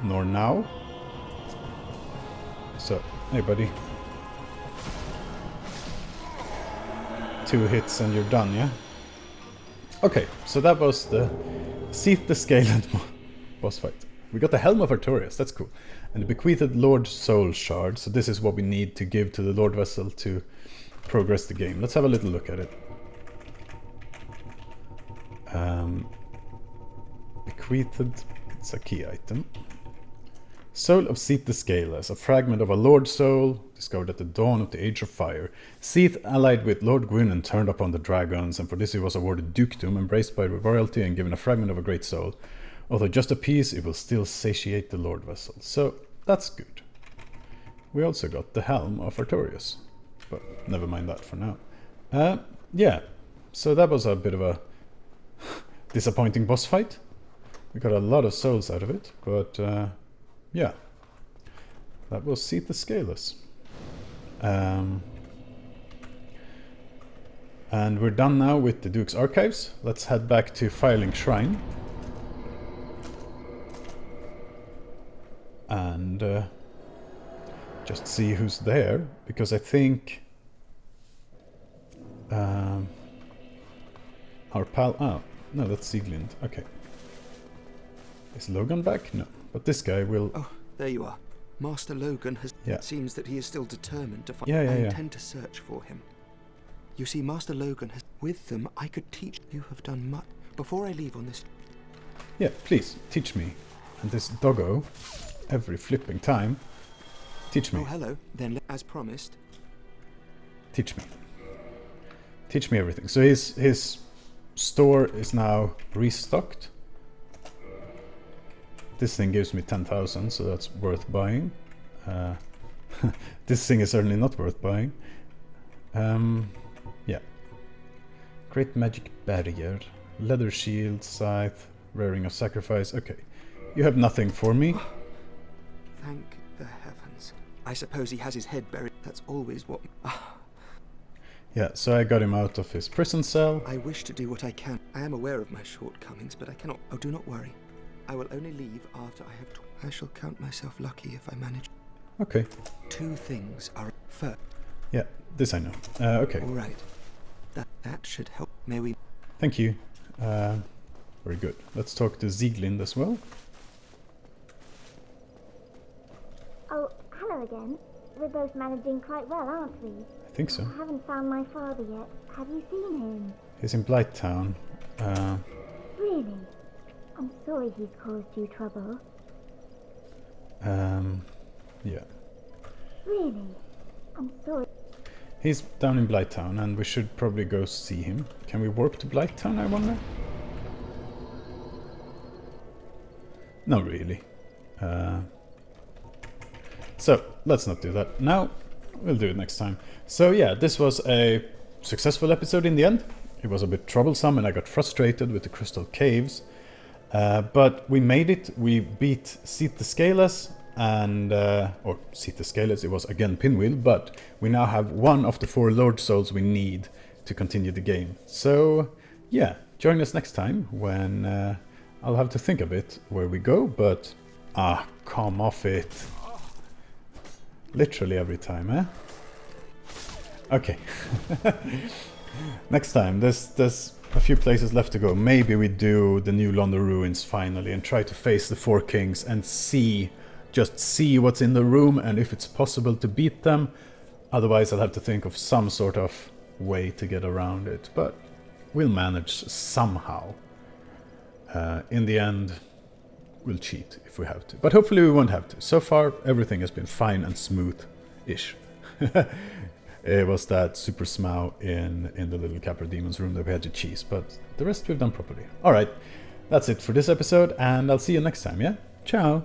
Speaker 1: nor now. So, hey buddy. 2 hits and you're done, yeah? Okay, so that was the Seath the Scaleless boss fight. We got the Helm of Artorias, that's cool. And the bequeathed Lord Soul Shard, so this is what we need to give to the Lordvessel to progress the game. Let's have a little look at it. Bequeathed, it's a key item. Soul of Seath the Scaleless, a fragment of a Lord Soul, discovered at the dawn of the Age of Fire. Seath allied with Lord Gwyn and turned upon the dragons, and for this he was awarded dukedom, embraced by royalty and given a fragment of a great soul. Although just a piece, it will still satiate the Lordvessel. So, that's good. We also got the Helm of Artorias. But never mind that for now. Yeah, so that was a bit of a disappointing boss fight. We got a lot of souls out of it, but yeah. That was Seath the Scaleless. And we're done now with the Duke's Archives. Let's head back to Firelink Shrine. And just see who's there, because I think our pal... Oh, no, that's Sieglind. Okay. Is Logan back? No. But this guy will...
Speaker 5: Oh, there you are. Master Logan has...
Speaker 1: Yeah.
Speaker 5: It seems that he is still determined to find...
Speaker 1: Yeah.
Speaker 5: I intend to search for him. You see, Master Logan has... With them, I could teach... You have done much... Before I leave on this...
Speaker 1: Yeah, please, teach me. And this doggo, every flipping time, teach me.
Speaker 5: Oh, hello. Then, as promised...
Speaker 1: Teach me. Teach me everything. So his store is now restocked. This thing gives me 10,000, so that's worth buying. This thing is certainly not worth buying. Yeah. Great magic barrier. Leather shield, scythe, rearing of sacrifice. Okay. You have nothing for me.
Speaker 5: Thank the heavens. I suppose he has his head buried. That's always what...
Speaker 1: Yeah, so I got him out of his prison cell.
Speaker 5: I wish to do what I can. I am aware of my shortcomings, but I cannot... Oh, do not worry. I will only leave after I have... I shall count myself lucky if I manage...
Speaker 1: Okay.
Speaker 5: 2 things are... First...
Speaker 1: Yeah, this I know. Okay.
Speaker 5: All right. That should help. May we...
Speaker 1: Thank you. Very good. Let's talk to Sieglind as well.
Speaker 4: Oh, hello again. We're both managing quite well, aren't we?
Speaker 1: I think so.
Speaker 4: I haven't found my father yet. Have you seen him?
Speaker 1: He's in Blighttown.
Speaker 4: Really? I'm sorry he's caused you trouble.
Speaker 1: Yeah.
Speaker 4: Really? I'm sorry.
Speaker 1: He's down in Blighttown, and we should probably go see him. Can we warp to Blighttown, I wonder? Not really. So, let's not do that now. We'll do it next time. So yeah, this was a successful episode in the end. It was a bit troublesome, and I got frustrated with the crystal caves. But we made it. We beat Seath the Scaleless, and or Seath the Scaleless, it was again Pinwheel, but we now have one of the 4 Lord Souls we need to continue the game. So yeah, join us next time when I'll have to think a bit where we go, but come off it. Literally every time, eh? Okay. Next time, there's a few places left to go. Maybe we do the New London Ruins finally and try to face the 4 kings and just see what's in the room and if it's possible to beat them. Otherwise I'll have to think of some sort of way to get around it, but we'll manage somehow. In the end, we'll cheat if we have to, but hopefully we won't have to. So far everything has been fine and smooth-ish. It was that super smow in the little Capra Demon's room that we had to cheese, but the rest we've done properly. Alright, that's it for this episode, and I'll see you next time, yeah? Ciao!